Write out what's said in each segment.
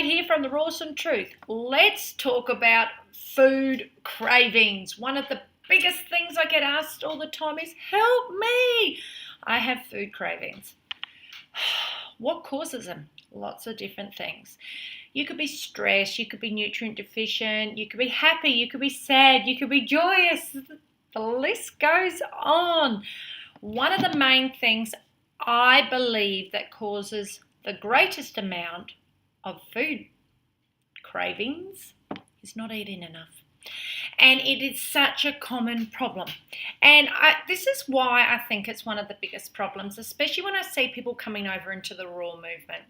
Jade here from the Rawsome Truth. Let's talk about food cravings. One of the biggest things I get asked all the time is, help me. I have food cravings. What causes them? Lots of different things. You could be stressed, you could be nutrient deficient, you could be happy, you could be sad, you could be joyous. The list goes on. One of the main things I believe that causes the greatest amount of food cravings is not eating enough. And it is such a common problem. And this is why I think it's one of the biggest problems, especially when I see people coming over into the raw movement.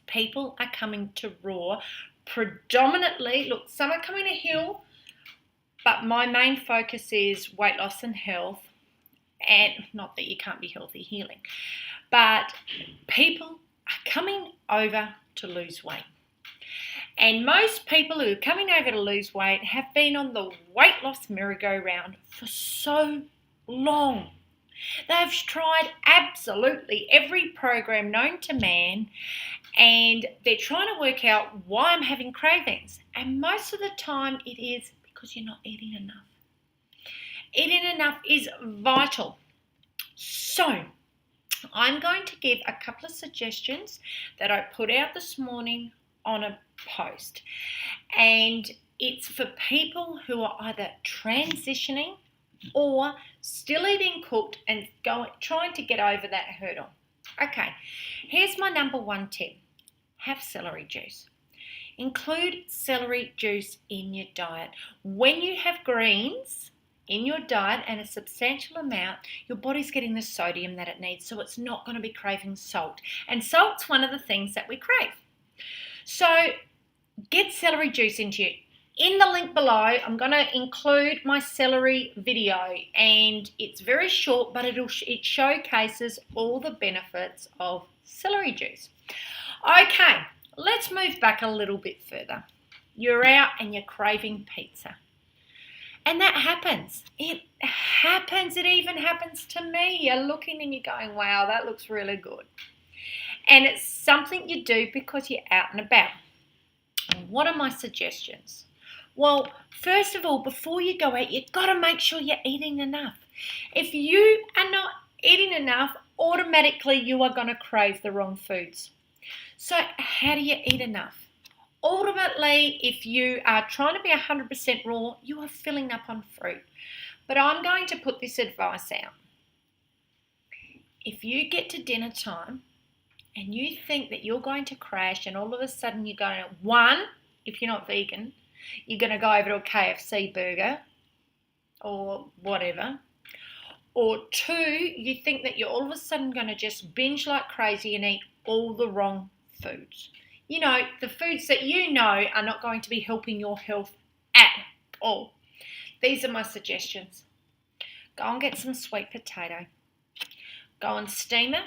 People are coming to raw predominantly. Look, some are coming to heal, but my main focus is weight loss and health. And not that you can't be healthy healing, but people are coming over to lose weight. And most people who are coming over to lose weight have been on the weight loss merry-go-round for so long. They've tried absolutely every program known to man, and they're trying to work out why I'm having cravings. And most of the time it is because you're not eating enough. Eating enough is vital. So I'm going to give a couple of suggestions that I put out this morning on a post, and it's for people who are either transitioning or still eating cooked and trying to get over that hurdle. Okay, here's my number one tip. Have celery juice. Include celery juice in your diet. When you have greens in your diet and a substantial amount, your body's getting the sodium that it needs, so it's not going to be craving salt. And salt's one of the things that we crave. So get celery juice into you. In the link below, I'm going to include my celery video, and it's very short, but it showcases all the benefits of celery juice. Okay, let's move back a little bit further. You're out and you're craving pizza. And that happens. It happens. It even happens to me. You're looking and you're going, wow, that looks really good. And it's something you do because you're out and about. And what are my suggestions? Well, first of all, before you go out, you've got to make sure you're eating enough. If you are not eating enough, automatically you are going to crave the wrong foods. So how do you eat enough? Ultimately, if you are trying to be 100% raw, you are filling up on fruit. But I'm going to put this advice out. If you get to dinner time and you think that you're going to crash, and all of a sudden you're going to, one, if you're not vegan, you're going to go over to a KFC burger or whatever. Or two, you think that you're all of a sudden going to just binge like crazy and eat all the wrong foods. You know, the foods that you know are not going to be helping your health at all. These are my suggestions. Go and get some sweet potato. Go and steam it.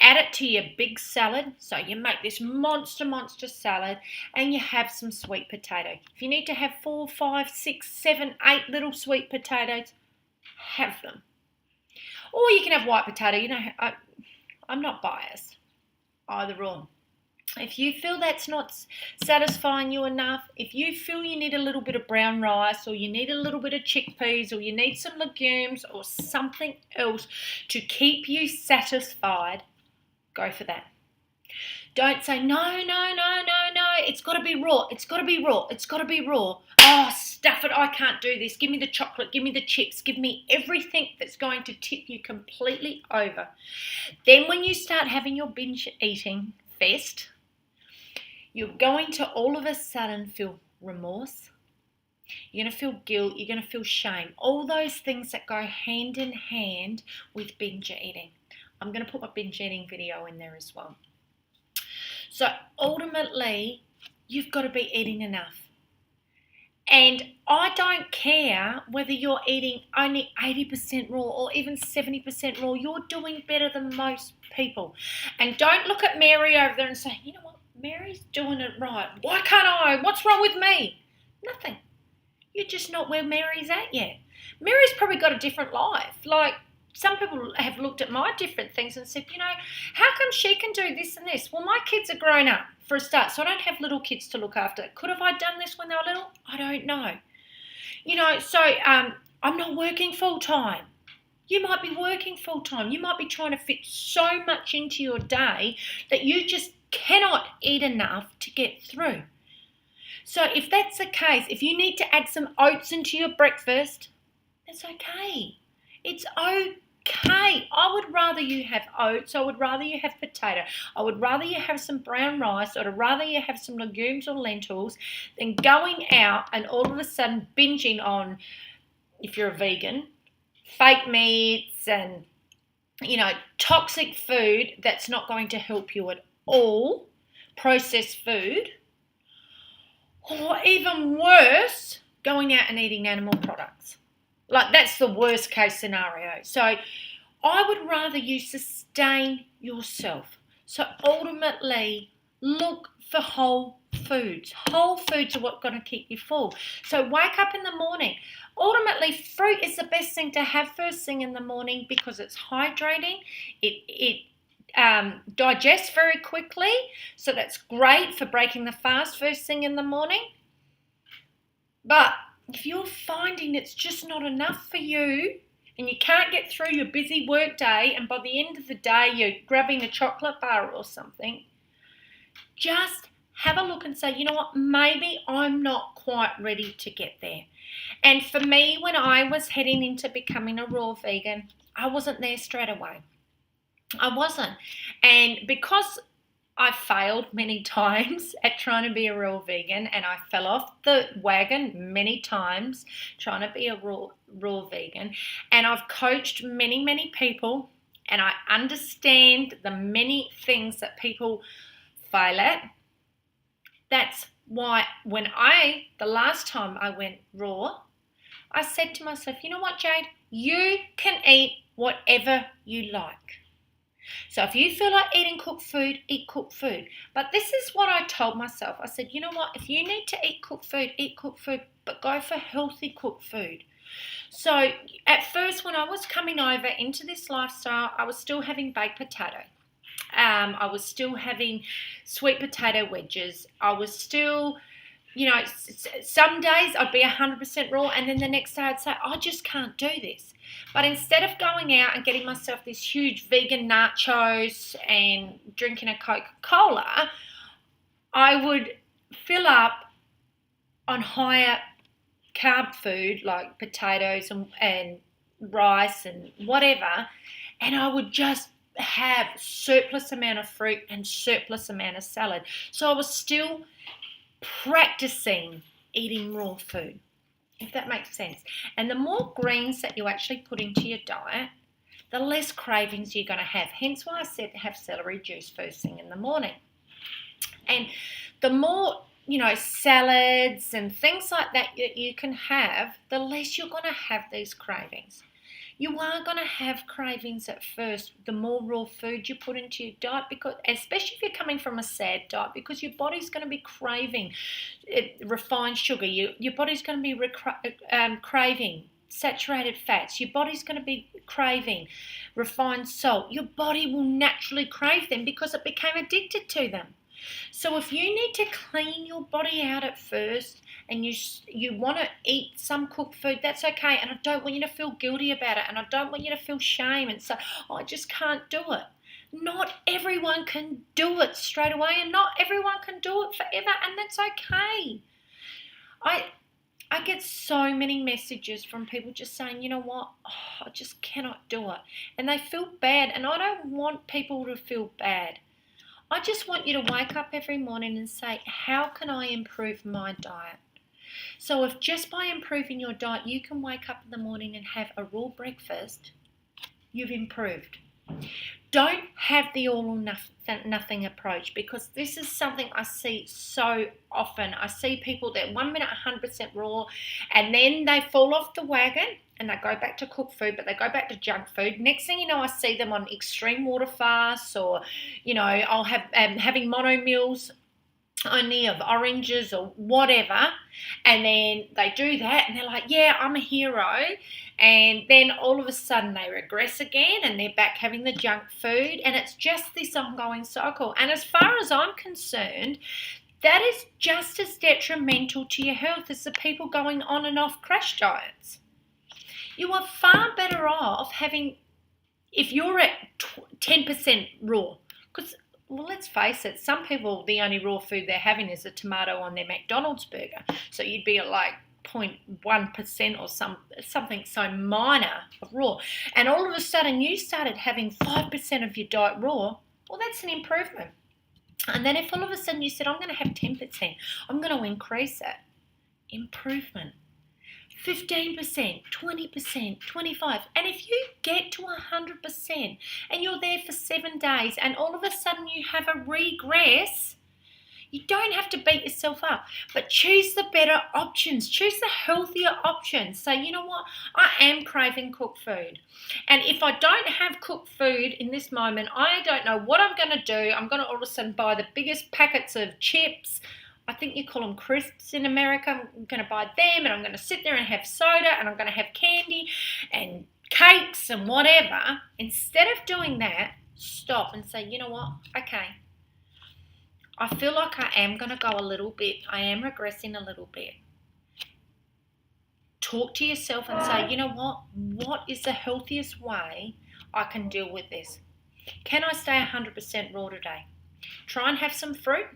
Add it to your big salad. So you make this monster salad and you have some sweet potato. If you need to have 4, 5, 6, 7, 8 little sweet potatoes, have them. Or you can have white potato. You know, I'm not biased. Either or. If you feel that's not satisfying you enough, if you feel you need a little bit of brown rice, or you need a little bit of chickpeas, or you need some legumes or something else to keep you satisfied, go for that. Don't say, no, it's got to be raw, it's got to be raw, it's got to be raw. Oh, stuff it, I can't do this. Give me the chocolate, give me the chips, give me everything that's going to tip you completely over. Then when you start having your binge eating fest, you're going to all of a sudden feel remorse. You're going to feel guilt. You're going to feel shame. All those things that go hand in hand with binge eating. I'm going to put my binge eating video in there as well. So ultimately, you've got to be eating enough. And I don't care whether you're eating only 80% raw or even 70% raw. You're doing better than most people. And don't look at Mary over there and say, you know what, Mary's doing it right. Why can't I? What's wrong with me? Nothing. You're just not where Mary's at yet. Mary's probably got a different life. Like, some people have looked at my different things and said, how come she can do this and this? Well, my kids are grown up for a start, so I don't have little kids to look after. Could have I done this when they were little? I don't know. So I'm not working full time. You might be working full time. You might be trying to fit so much into your day that you just cannot eat enough to get through. So if that's the case, if you need to add some oats into your breakfast, that's okay. It's okay. I would rather you have oats. I would rather you have potato. I would rather you have some brown rice. I would rather you have some legumes or lentils than going out and all of a sudden binging on, if you're a vegan, fake meats and, toxic food that's not going to help you at all, processed food, or even worse, going out and eating animal products. Like, that's the worst case scenario. So I would rather you sustain yourself. So ultimately, look for whole foods. Whole foods are what's going to keep you full. So wake up in the morning. Ultimately, fruit is the best thing to have first thing in the morning because it's hydrating. It digests very quickly. So that's great for breaking the fast first thing in the morning. But if you're finding it's just not enough for you and you can't get through your busy work day and by the end of the day you're grabbing a chocolate bar or something, just have a look and say, maybe I'm not quite ready to get there. And for me, when I was heading into becoming a raw vegan, I wasn't there straight away. I wasn't. And because I failed many times at trying to be a raw vegan and I fell off the wagon many times trying to be a raw vegan, and I've coached many, many people, and I understand the many things that people fail at. That's why when the last time I went raw, I said to myself, you know what, Jade? You can eat whatever you like. So if you feel like eating cooked food, eat cooked food. But this is what I told myself. I said, you know what? If you need to eat cooked food, but go for healthy cooked food. So at first, when I was coming over into this lifestyle, I was still having baked potato. I was still having sweet potato wedges. I was still, some days I'd be 100% raw, and then the next day I'd say, I just can't do this. But instead of going out and getting myself this huge vegan nachos and drinking a Coca-Cola, I would fill up on higher carb food like potatoes and rice and whatever, and I would just have surplus amount of fruit and surplus amount of salad. So I was still practicing eating raw food, if that makes sense. And the more greens that you actually put into your diet, the less cravings you're going to have. Hence why I said have celery juice first thing in the morning. And the more, salads and things like that you can have, the less you're going to have these cravings. You are going to have cravings at first, the more raw food you put into your diet, because especially if you're coming from a SAD diet, because your body's going to be craving refined sugar. Your body's going to be craving saturated fats. Your body's going to be craving refined salt. Your body will naturally crave them because it became addicted to them. So if you need to clean your body out at first and you want to eat some cooked food, that's okay. And I don't want you to feel guilty about it, and I don't want you to feel shame and say, I just can't do it. Not everyone can do it straight away, and not everyone can do it forever, and that's okay. I get so many messages from people just saying, you know what, I just cannot do it. And they feel bad, and I don't want people to feel bad. I just want you to wake up every morning and say, how can I improve my diet? So if just by improving your diet, you can wake up in the morning and have a raw breakfast, you've improved. Don't have the all or nothing approach, because this is something I see so often. I see people that 1 minute 100% raw, and then they fall off the wagon and they go back to cooked food, but they go back to junk food. Next thing you know, I see them on extreme water fasts, or, I'll have having mono meals only of oranges or whatever, and then they do that and they're like, yeah, I'm a hero, and then all of a sudden they regress again and they're back having the junk food, and it's just this ongoing cycle. And as far as I'm concerned, that is just as detrimental to your health as the people going on and off crash diets. You are far better off having, if you're at 10% raw, because, well, let's face it, some people, the only raw food they're having is a tomato on their McDonald's burger. So you'd be at like 0.1% or something so minor of raw. And all of a sudden you started having 5% of your diet raw, well, that's an improvement. And then if all of a sudden you said, I'm going to have 10%, I'm going to increase it, improvement. 15%, 20%, 25%. And if you get to 100% and you're there for 7 days and all of a sudden you have a regress, you don't have to beat yourself up, but choose the better options. Choose the healthier options. So, you know what? I am craving cooked food. And if I don't have cooked food in this moment, I don't know what I'm going to do. I'm going to all of a sudden buy the biggest packets of chips. I think you call them crisps in America. I'm going to buy them, and I'm going to sit there and have soda, and I'm going to have candy and cakes and whatever. Instead of doing that, stop and say, you know what? Okay, I feel like I am going to go a little bit. I am regressing a little bit. Talk to yourself and say, you know what? What is the healthiest way I can deal with this? Can I stay 100% raw today? Try and have some fruit.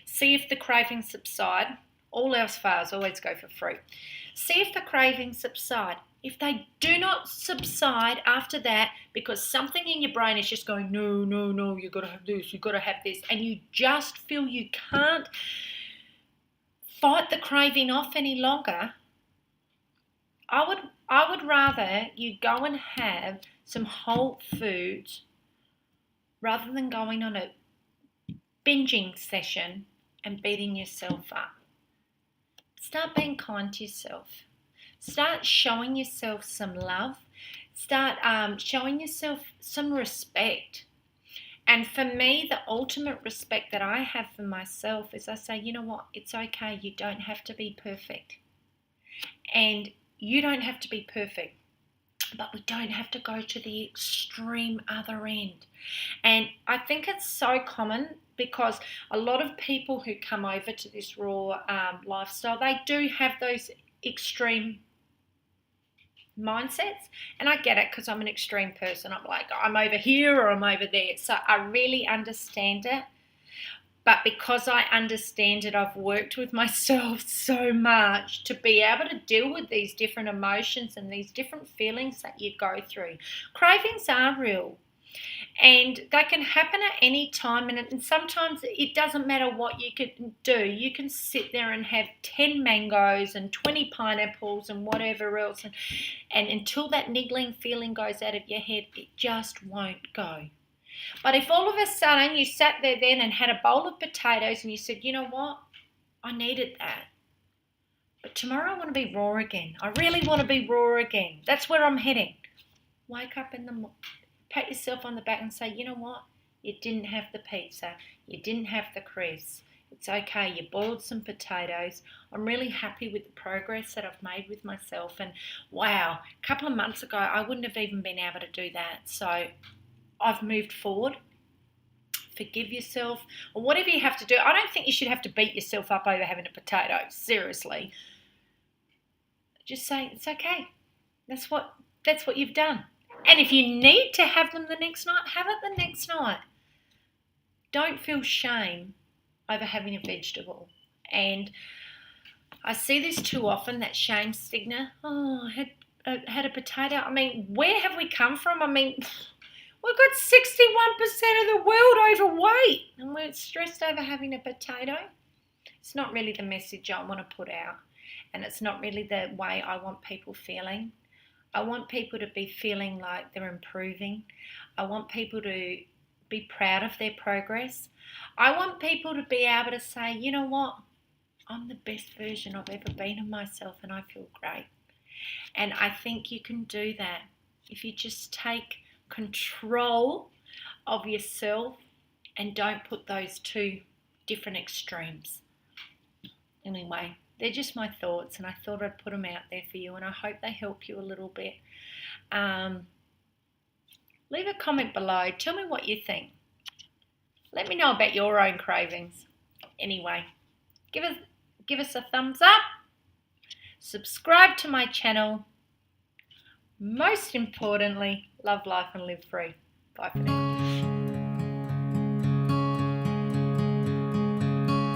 See if the cravings subside. All else fails, always go for fruit. See if the cravings subside. If they do not subside after that, because something in your brain is just going, no, you've got to have this, you've got to have this, and you just feel you can't fight the craving off any longer, I would rather you go and have some whole foods rather than going on a binging session and beating yourself up. Start being kind to yourself. Start showing yourself some love. Start showing yourself some respect. And for me, the ultimate respect that I have for myself is I say, you know what, it's okay. You don't have to be perfect. And you don't have to be perfect. But we don't have to go to the extreme other end. And I think it's so common because a lot of people who come over to this raw lifestyle, they do have those extreme mindsets. And I get it because I'm an extreme person. I'm like, I'm over here or I'm over there. So I really understand it. But because I understand it, I've worked with myself so much to be able to deal with these different emotions and these different feelings that you go through. Cravings are real. And they can happen at any time, and sometimes it doesn't matter what you can do. You can sit there and have 10 mangoes and 20 pineapples and whatever else, and until that niggling feeling goes out of your head, it just won't go. But if all of a sudden you sat there then and had a bowl of potatoes and you said, you know what, I needed that, but tomorrow I want to be raw again. I really want to be raw again. That's where I'm heading. Wake up in the morning. Pat yourself on the back and say, you know what? You didn't have the pizza. You didn't have the crisps. It's okay. You boiled some potatoes. I'm really happy with the progress that I've made with myself. And wow, a couple of months ago, I wouldn't have even been able to do that. So I've moved forward. Forgive yourself or whatever you have to do. I don't think you should have to beat yourself up over having a potato. Seriously. Just say, it's okay. That's what you've done. And if you need to have them the next night, have it the next night. Don't feel shame over having a vegetable. And I see this too often, that shame stigma. Oh, I had a potato. I mean, where have we come from? I mean, we've got 61% of the world overweight and we're stressed over having a potato. It's not really the message I want to put out, and it's not really the way I want people feeling. I want people to be feeling like they're improving. I want people to be proud of their progress. I want people to be able to say, you know what, I'm the best version I've ever been of myself and I feel great. And I think you can do that if you just take control of yourself and don't put those two different extremes. Anyway, they're just my thoughts, and I thought I'd put them out there for you, and I hope they help you a little bit. Leave a comment below. Tell me what you think. Let me know about your own cravings. Anyway, give us a thumbs up. Subscribe to my channel. Most importantly, love life and live free. Bye for now.